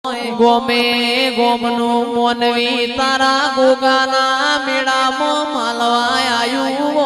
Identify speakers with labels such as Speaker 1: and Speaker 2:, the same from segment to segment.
Speaker 1: ગોમે ગોમનું મોનવી તારા ગોગાના મેળામાં માલવા આયું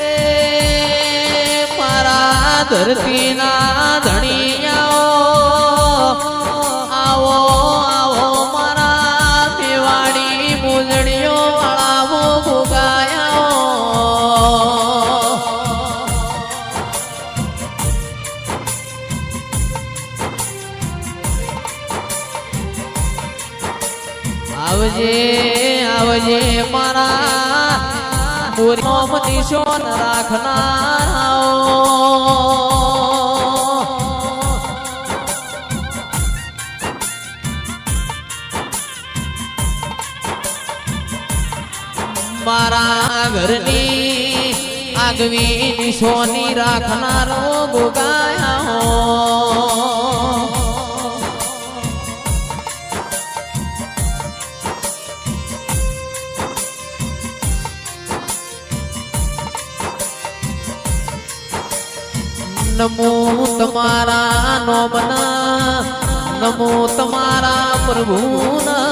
Speaker 1: એ મારા ધરતીના ધણીયાઓ આવો આવો મારા મેવાડી મોજડીઓ વાળાવો ભોગાયાઓ આવજે આવજે મારા મોરનો નિશાન રાખનારાઓ મારા ઘરની આગવી નિશાની રાખનારો ગોગાયા નમો તમારા નોમના નમો તમારા પ્રભુના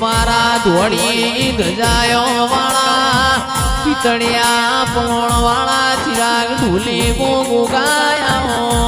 Speaker 1: મારા ધોળી ગજાયો વાળા પિતળિયા પોણ વાળા ચિરાગ ધૂલી મોગો ગાયા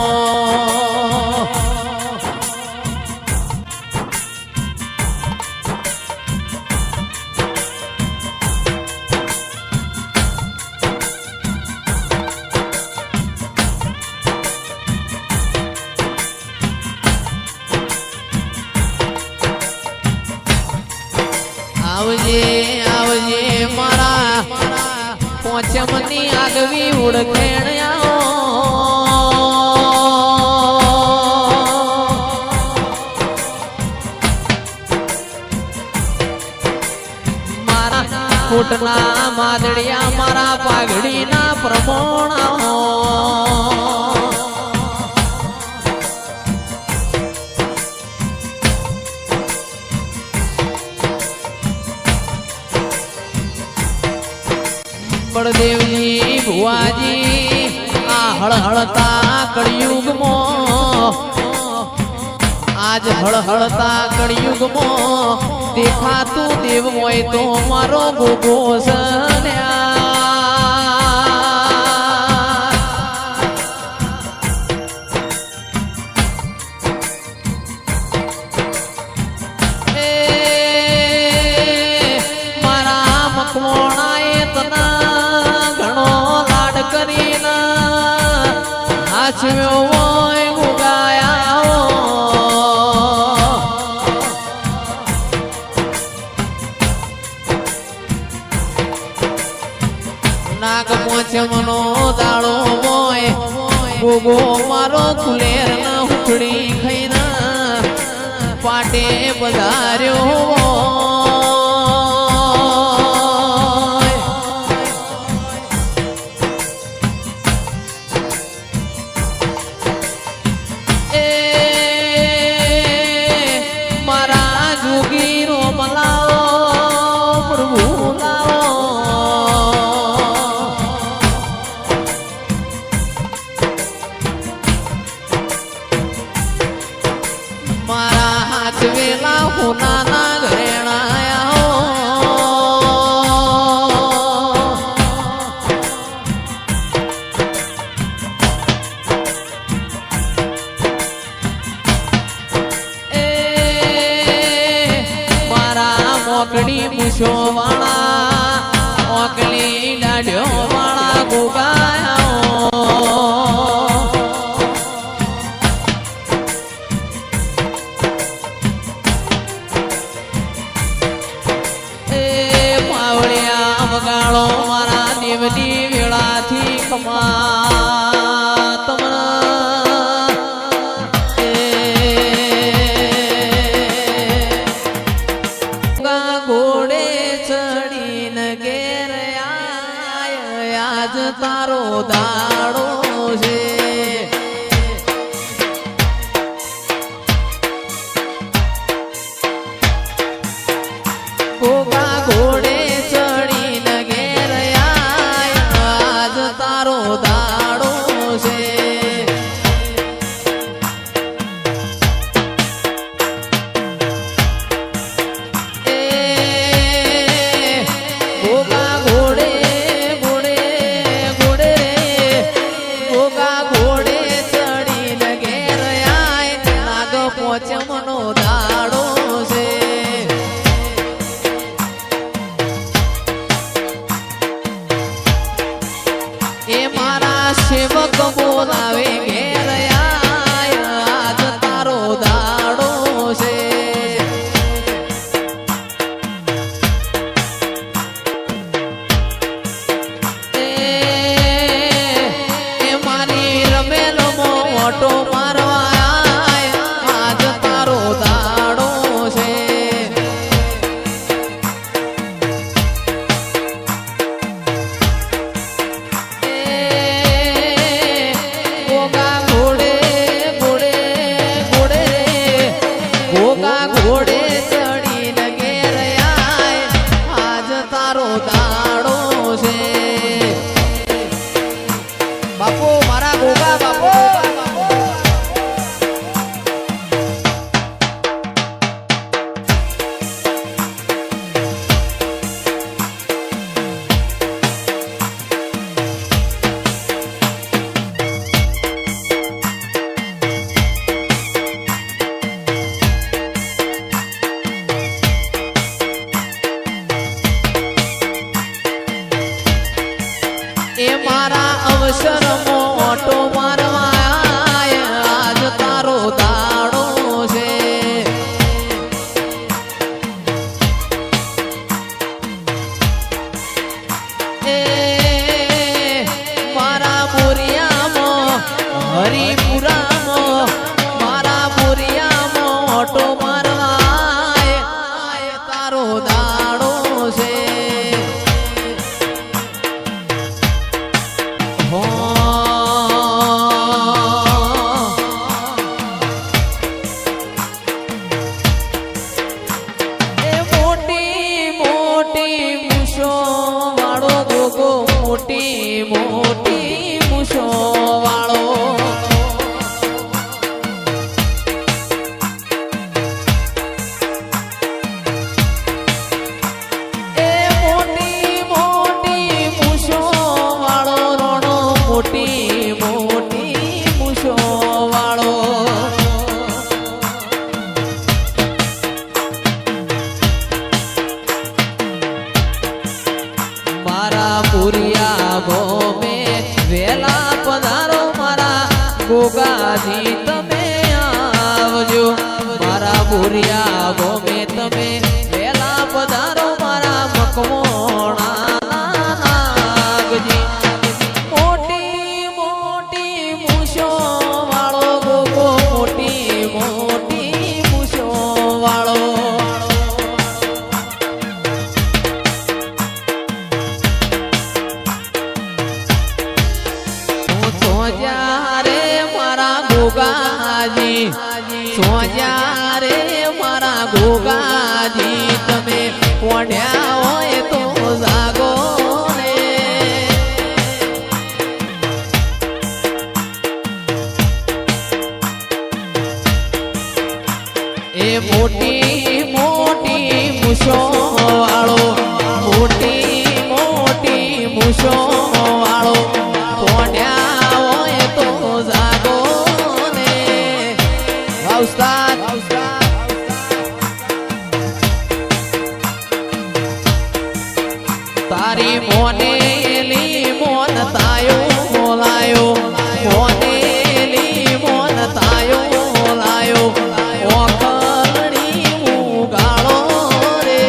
Speaker 1: આવજે આવજે મારા પોચમની આગવી ઓળખેણ્યાઓ મારા કોટના માદડિયા મારા પાઘડીના પ્રમોણાઓ બળદેવજી ભુવાજી આ હળહળતા કળિયુગમાં આજ હળહળતા કળિયુગમાં દેખાતું દેવ હોય તો મારો ગોગો મારા મકવાણાએ તના હાચવ્યો હોય ગુગાયા નાગ પોચમનો દાડો હોય ગોગો મારો કુલેર ના હુકડી ખાઈના પાટે બધાર્યો વેલા હોનાના ઘરેણાયા એ મારા મોકડી મૂછો વાળા ઓકલી લાડ્યો વાળા ગોગાયા મારા દેવની વેળાથી કમા તમના ઘોડે ચડીને ઘેર આયા આજ તારો દાડો છે ગોગા ઘોડે ચડીને ઘેર આય આજ તારો દાડો છે પોચમનો દાડો છે એ મારા સેવક બોલાવે ઘેર આય આજ તારો દાડો છે એ મારી રમેલો મોટો મારવા ઘોડે ચડીને ઘેર આય આજ તારો દાડો છે બાપુ મારા ગોગા બાપુ એ મારા અવસર મોટો મારવા આજ તારો દાડો છે એ મારા બોરિયામાં હરિપુરામાં મારા બોરિયામાં મોટો મારવા તારો દાડો છે મોટી મોટી મૂછો વાળો એ મોટી મોટી મૂછો વાળો રોણો મોટી મોટી મૂછો વાળો મારા પુરિયા ગોમે વેલા પધારો મારા ગોગાજી તમે આવજો મારા પુરિયા ગોમે તમે વેલા પધારો મારા મકમોણા નાગજી મોટી મોટી મૂછો વાળો ગોગો મોટી મોટી મૂછો વાળો ગોગાજી સોજા રે મારા ગોગાજી તમે પોઢ્યા હોય તો જાગો રે એ મોટી મોટી મૂછો વાળો મોટી મોટી મૂછો વાળો પોઢ્યા હોય તો જાગો તારી મોનેલી મોન તાયો બોલાયો મોનેલી મોન તાયો બોલાયો ઓખલડી ઉગાળો રે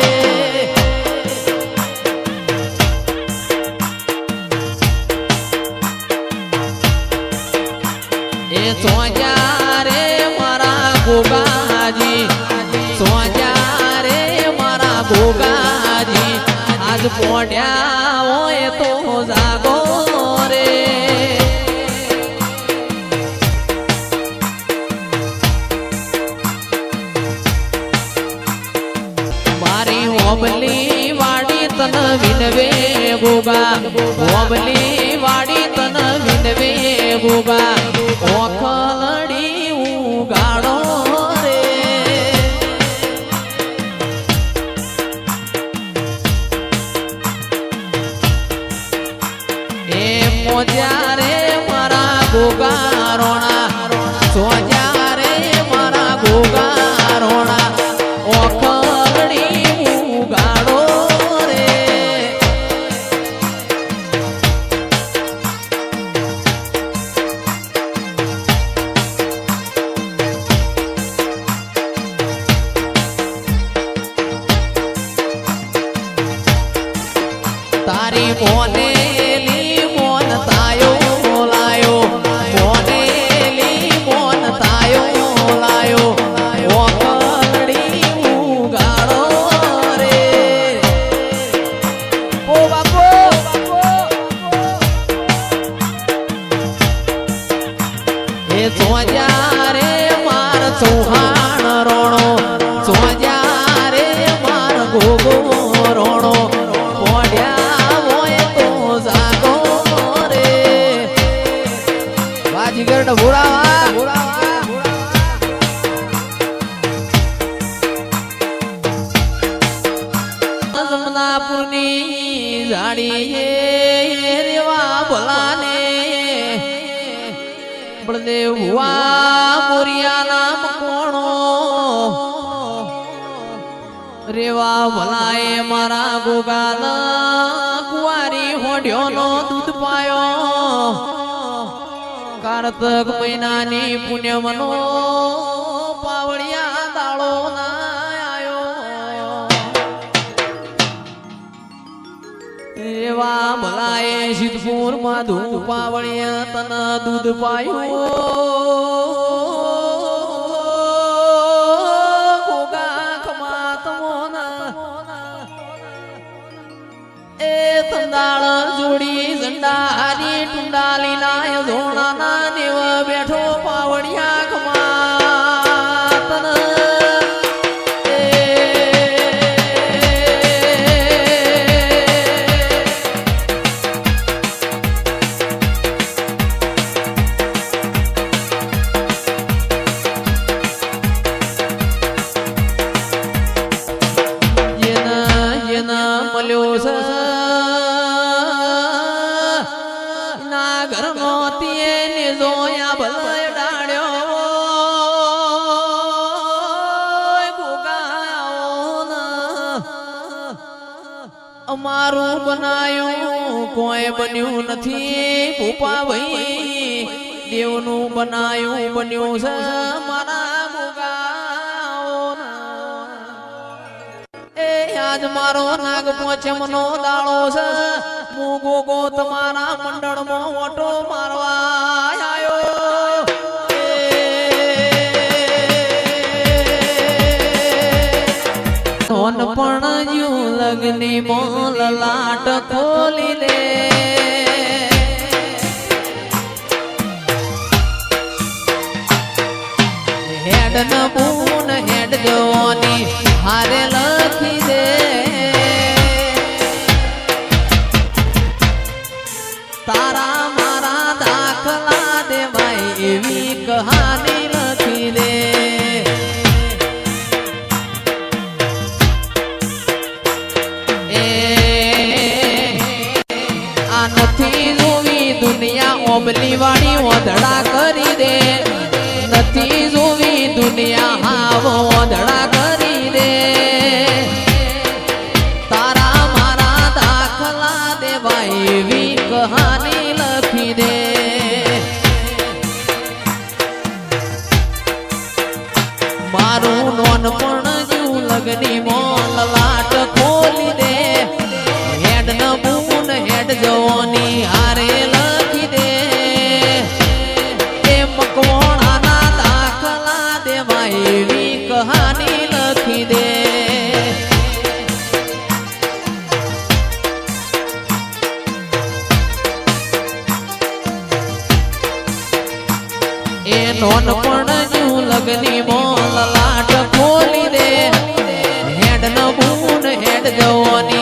Speaker 1: એ સોજા રે મારા ગોગાજી સોજા રે મારા ગોગાજી આજ પોઢ્યા હોય તો જાગો ગોગા ઓબલી વાડી તન વિનવે ગોગા ઓખલડી ઉગાડો રે એ મોજા રે મારા ગોગા રોણા સોજા રે મારા ગોગા રોણા ઓખલડી ઉગાડો રે તારી મોનેલી મોન તાયો લાયો મોનેલી મોન તાયો લાયો ઓખલડી ઉગાડો રે ઓ બાપો એ સોજા રે માર ચૌહાણ રોણો સોજા રે માર ગોગો રોણો પોડ્યા હોય તો જાગો રે બાજીગર ભૂરાવા જમનાપુરની જાડીએ રેવા ભલાને બળદેવ હુઆ મોરિયા નામ કોણો રેવા ભલાએ મારા ગોગાના કુવારી હોડ્યોનો દૂધ પાયો કારતક મહિનાની પુણ્યમનો પાવળિયા દાળો ના આયો રેવા ભલાએ સિદ્ધપુરમાં ધૂપ પાવળિયા તન દૂધ પાયો દાળ જોડી ઝંડારી ટુંડાલી નાય ધોણાના દેવ બેઠો પાવડિયા ખમાતન યના મળ્યો છે અમારું બનાયું કોઈ બન્યું નથી ભૂપા ભાઈ દેવનું બનાયું બન્યું છે મારા ગોગાઓના એ આજ મારો નાગ પોચમનો દાડો છે હું ગોગો તમારા મંડળમાં ઓટો મારવા આવ્યો પણ લગની મોલ લાટ ખોલી લે હેડ ન બૂન હેડ જોની હારે લખી દે તારા મારા દાખલા દેવાય એવી કહાની લખી દે નથી જોવી દુનિયા ઓબલી વાળી ઓધડા કરી દે નથી જોવી દુનિયા હાવ ઓધડા કરી દે તારા મારા દાખલા દેવાય એવી કહાની લખી દે મારું નોનપણ જુ લગની મોલ લાટ ખોલી દે હેડ ન બૂન હેડ જવાની હારે લખી દે એ મકવાણાના દાખલા દેવાય એવી કહાની લખી દે એ નોનપણ જુ લગની મોલ લાટ ખોલી દે હેડ ન બૂન હેડ જવાની